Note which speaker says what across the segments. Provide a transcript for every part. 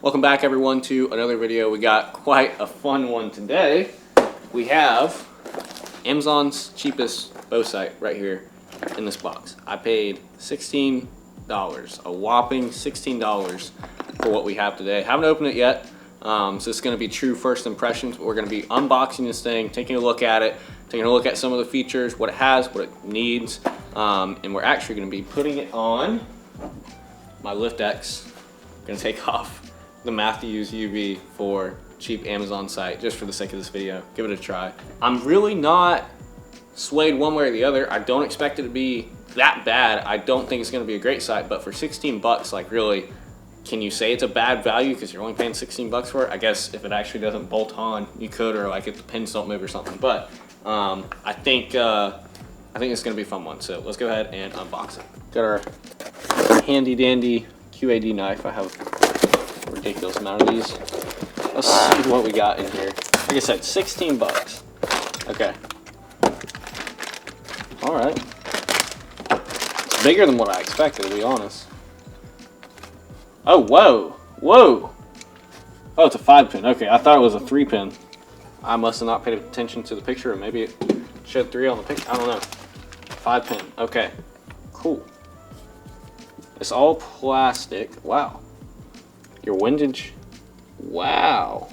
Speaker 1: Welcome back everyone to another video. We got quite a fun one today. We have Amazon's cheapest bow sight right here in this box. I paid $16, a whopping $16 for what we have today. Haven't opened it yet, so it's going to be true first impressions. But we're going to be unboxing this thing, taking a look at it, taking a look at some of the features, what it has, what it needs, and we're actually going to be putting it on my Lift X. I'm going to take off the Mathews UV for cheap Amazon site just for the sake of this video. Give it a try. I'm really not swayed one way or the other. I don't expect it to be that bad. I don't think it's going to be a great site, but for 16 bucks, like really, can you say it's a bad value because you're only paying 16 bucks for it? I guess if it actually doesn't bolt on, you could, or like if the pins don't move or something. But I think it's going to be a fun one. So let's go ahead and unbox it. Got our handy dandy QAD knife. I have a ridiculous amount of these. Let's see what we got in here. Like I said, 16 bucks. Okay. All right. It's bigger than what I expected, to be honest. Oh, whoa. Whoa. Oh, it's a 5-pin. Okay, I thought it was a 3-pin. I must have not paid attention to the picture, or maybe it showed 3 on the picture. I don't know. 5-pin. Okay. Cool. It's all plastic. Wow. Your windage. Wow.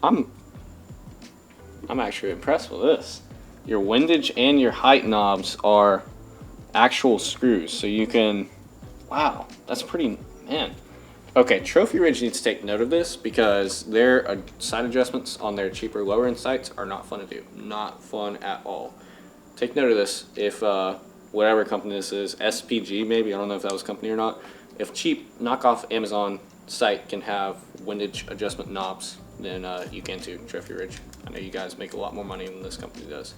Speaker 1: I'm actually impressed with this. Your windage and your height knobs are actual screws, so you can, wow, that's pretty, man. Okay, Trophy Ridge needs to take note of this because their sight adjustments on their cheaper lower end sights are not fun to do. Not fun at all. Take note of this. If whatever company this is, SPG maybe, I don't know if that was a company or not. If cheap knockoff Amazon site can have windage adjustment knobs, then you can too, Trophy Ridge. I know you guys make a lot more money than this company does.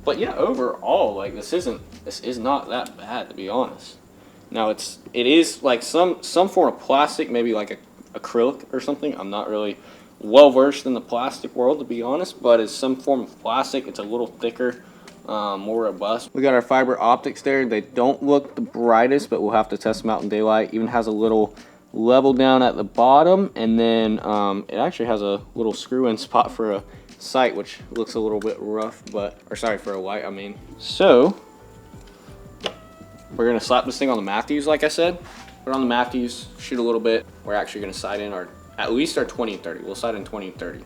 Speaker 1: But yeah, overall, like this is not that bad, to be honest. Now it is like some form of plastic, maybe like a acrylic or something. I'm not really well versed in the plastic world, to be honest, but it's some form of plastic. It's a little thicker, more robust. We got our fiber optics there. They don't look the brightest, but we'll have to test them out in daylight. Even has a little level down at the bottom, and then it actually has a little screw-in spot for a sight, which looks a little bit rough, but, or sorry, for a light, I mean. So we're gonna slap this thing on the Mathews, like I said. Put it on the Mathews, shoot a little bit. We're actually gonna sight in at least our 20 and 30. We'll sight in 20 and 30.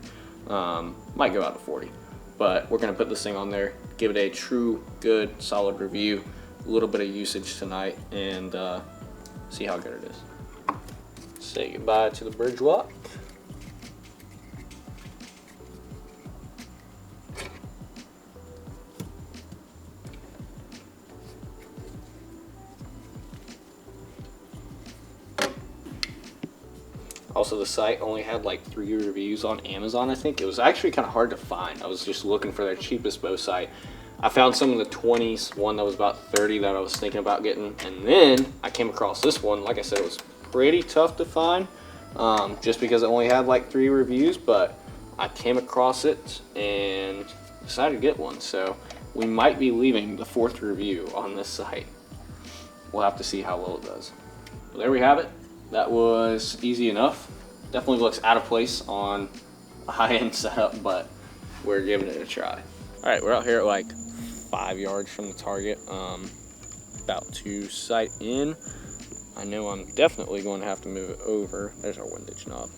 Speaker 1: Might go out to 40, but we're gonna put this thing on there, give it a true, good, solid review, a little bit of usage tonight, and see how good it is. Say goodbye to the bridge lock. Also, the site only had like 3 reviews on Amazon, I think. It was actually kind of hard to find. I was just looking for their cheapest bow sight. I found some in the 20s, one that was about 30 that I was thinking about getting, and then I came across this one. Like I said, it was pretty tough to find, just because it only had like 3 reviews, but I came across it and decided to get one. So we might be leaving the 4th review on this site. We'll have to see how well it does. But there we have it. That was easy enough. Definitely looks out of place on a high-end setup, but we're giving it a try. All right, we're out here at like 5 yards from the target, about to sight in. I know I'm definitely going to have to move it over. There's our windage knob.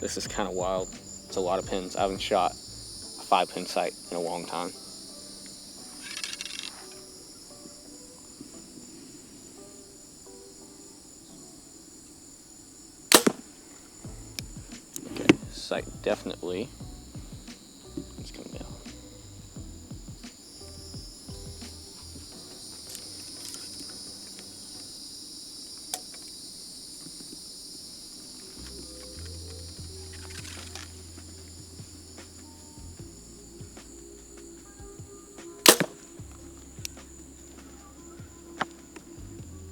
Speaker 1: This is kind of wild. It's a lot of pins. I haven't shot a 5-pin sight in a long time. Okay, sight definitely. Let's come down.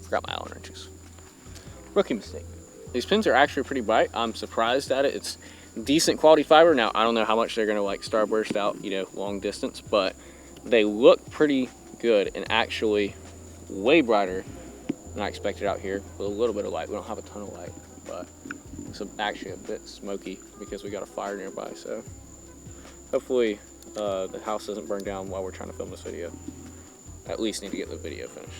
Speaker 1: Forgot my Allen wrenches. Rookie mistake. These pins are actually pretty bright. I'm surprised at it. It's decent quality fiber. Now, I don't know how much they're gonna like starburst out, you know, long distance, but they look pretty good and actually way brighter than I expected out here with a little bit of light. We don't have a ton of light, but it's actually a bit smoky because we got a fire nearby. So hopefully the house doesn't burn down while we're trying to film this video. At least need to get the video finished.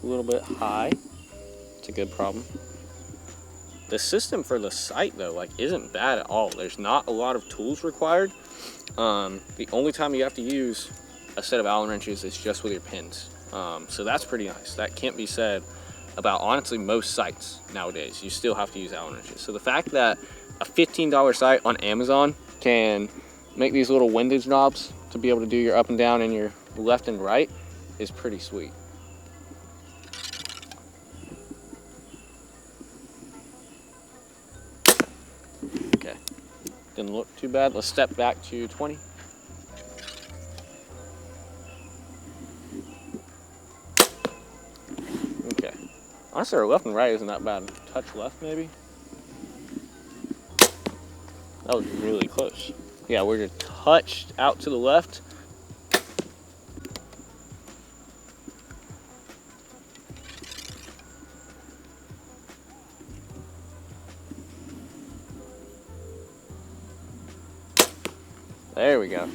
Speaker 1: A little bit high. It's a good problem. The system for the sight though, like, isn't bad at all. There's not a lot of tools required. The only time you have to use a set of Allen wrenches is just with your pins. So that's pretty nice. That can't be said about honestly most sights nowadays. You still have to use Allen wrenches. So the fact that a $15 sight on Amazon can make these little windage knobs to be able to do your up and down and your left and right is pretty sweet. Okay, didn't look too bad. Let's step back to 20. Okay, honestly our left and right isn't that bad. Touch left maybe. That was really close. Yeah, we're just touched out to the left. There we go.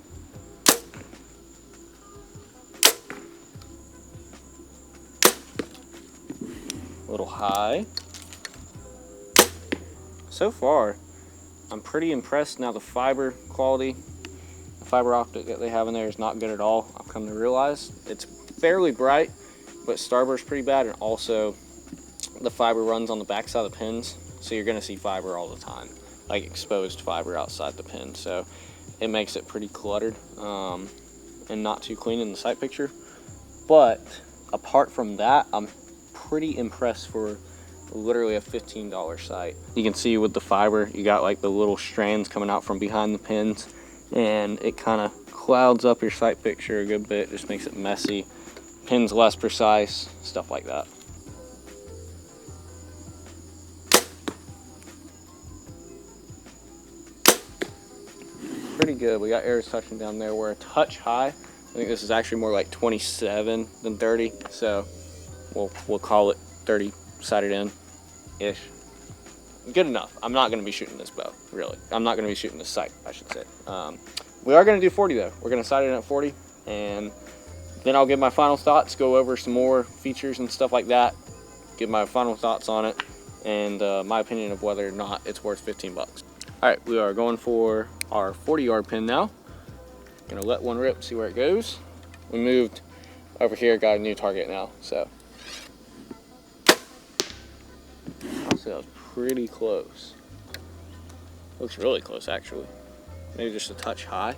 Speaker 1: A little high. So far, I'm pretty impressed. Now the fiber quality, the fiber optic that they have in there is not good at all. I've come to realize it's fairly bright, but starburst's pretty bad, and also the fiber runs on the backside of the pins, so you're gonna see fiber all the time, like exposed fiber outside the pin. So it makes it pretty cluttered and not too clean in the sight picture. But apart from that, I'm pretty impressed for literally a $15 sight. You can see with the fiber, you got like the little strands coming out from behind the pins, and it kind of clouds up your sight picture a good bit, just makes it messy, pins less precise, stuff like that. Pretty good. We got arrows touching down there. We're a touch high. I think this is actually more like 27 than 30, so we'll call it 30 sighted in ish. Good enough. I'm not going to be shooting this bow, really. I'm not going to be shooting this sight, I should say. We are going to do 40 though. We're going to sight it in at 40, and then I'll give my final thoughts, go over some more features and stuff like that, give my final thoughts on it, and my opinion of whether or not it's worth 15 bucks. All right, we are going for our 40-yard pin now. Gonna let one rip, see where it goes. We moved over here, got a new target now, so. Honestly, that was pretty close. Looks really close, actually. Maybe just a touch high.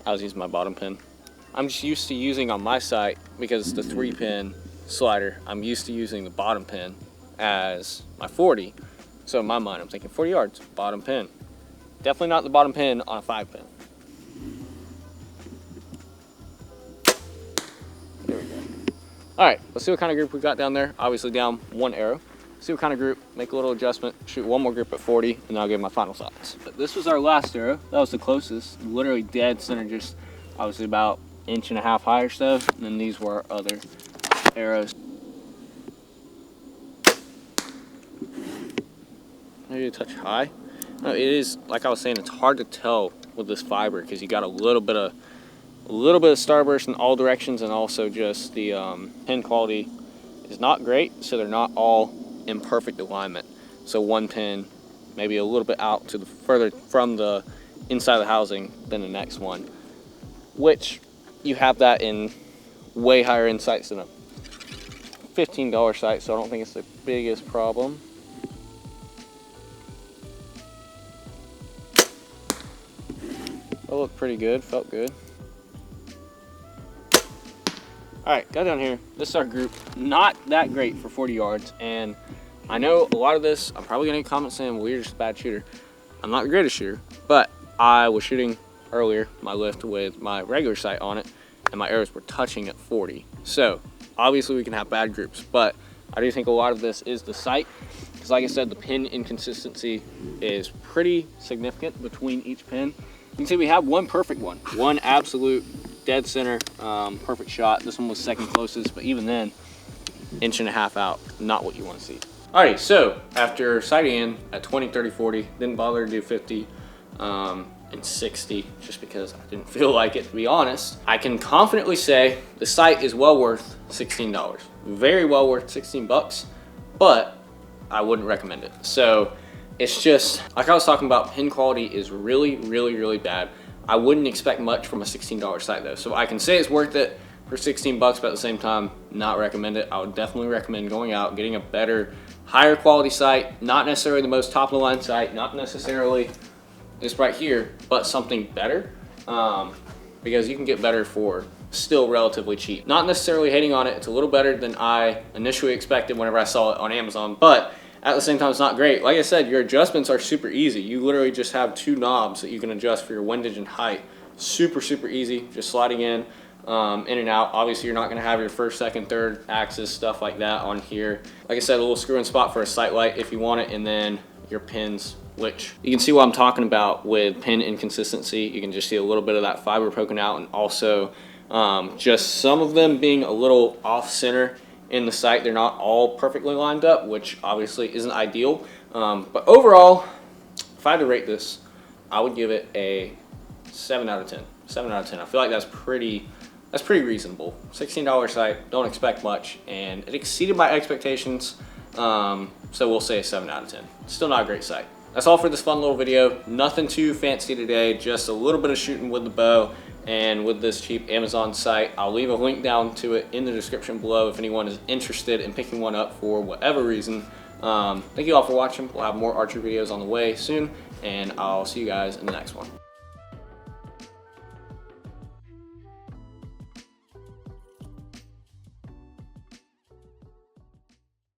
Speaker 1: I was using my bottom pin. I'm just used to using on my sight, because it's the 3-pin slider, I'm used to using the bottom pin as my 40. So in my mind, I'm thinking 40 yards, bottom pin. Definitely not the bottom pin on a 5-pin. There we go. All right, let's see what kind of group we got down there. Obviously down one arrow. See what kind of group, make a little adjustment, shoot one more group at 40, and then I'll give my final thoughts. But this was our last arrow. That was the closest, literally dead center, just obviously about 1.5 inches high or so. And then these were our other arrows. Maybe a touch high. No, it is, like I was saying, it's hard to tell with this fiber because you got a little bit of starburst in all directions, and also just the pin quality is not great, so they're not all in perfect alignment. So one pin maybe a little bit out to the further from the inside of the housing than the next one, which you have that in way higher end sights than a $15 sight, so I don't think it's the biggest problem. That looked pretty good, felt good. All right, got down here. This is our group. Not that great for 40 yards, and I know a lot of this, I'm probably gonna get comments saying, well, you're just a bad shooter. I'm not the greatest shooter, but I was shooting earlier my lift with my regular sight on it, and my arrows were touching at 40. So Obviously we can have bad groups, but I do think a lot of this is the sight, because like I said, the pin inconsistency is pretty significant between each pin. You can see we have one perfect one absolute dead center, perfect shot. This one was second closest, but even then, 1.5 inches out, not what you want to see. Alrighty, so after sighting in at 20, 30, 40, didn't bother to do 50 and 60 just because I didn't feel like it, to be honest. I can confidently say the sight is well worth $16. Very well worth 16 bucks, but I wouldn't recommend it. So it's just, like I was talking about, pin quality is really, really, really bad. I wouldn't expect much from a $16 sight though. So I can say it's worth it for 16 bucks, but at the same time, not recommend it. I would definitely recommend going out, getting a better, higher quality sight, not necessarily the most top of the line sight, not necessarily this right here, but something better, because you can get better for still relatively cheap. Not necessarily hating on it, it's a little better than I initially expected whenever I saw it on Amazon, but at the same time, it's not great. Like I said, your adjustments are super easy. You literally just have 2 knobs that you can adjust for your windage and height. Super, super easy, just sliding in and out. Obviously, you're not gonna have your first, second, third axis, stuff like that on here. Like I said, a little screw-in spot for a sight light if you want it, and then your pins, which you can see what I'm talking about with pin inconsistency. You can just see a little bit of that fiber poking out, and also just some of them being a little off center in the sight. They're not all perfectly lined up, which obviously isn't ideal. But overall, if I had to rate this, I would give it a 7 out of 10. 7 out of 10. I feel like that's pretty reasonable. $16 sight, don't expect much, and it exceeded my expectations. So we'll say a 7 out of 10. Still not a great sight. That's all for this fun little video. Nothing too fancy today, just a little bit of shooting with the bow and with this cheap Amazon sight. I'll leave a link down to it in the description below if anyone is interested in picking one up for whatever reason. Thank you all for watching. We'll have more archery videos on the way soon, and I'll see you guys in the next one.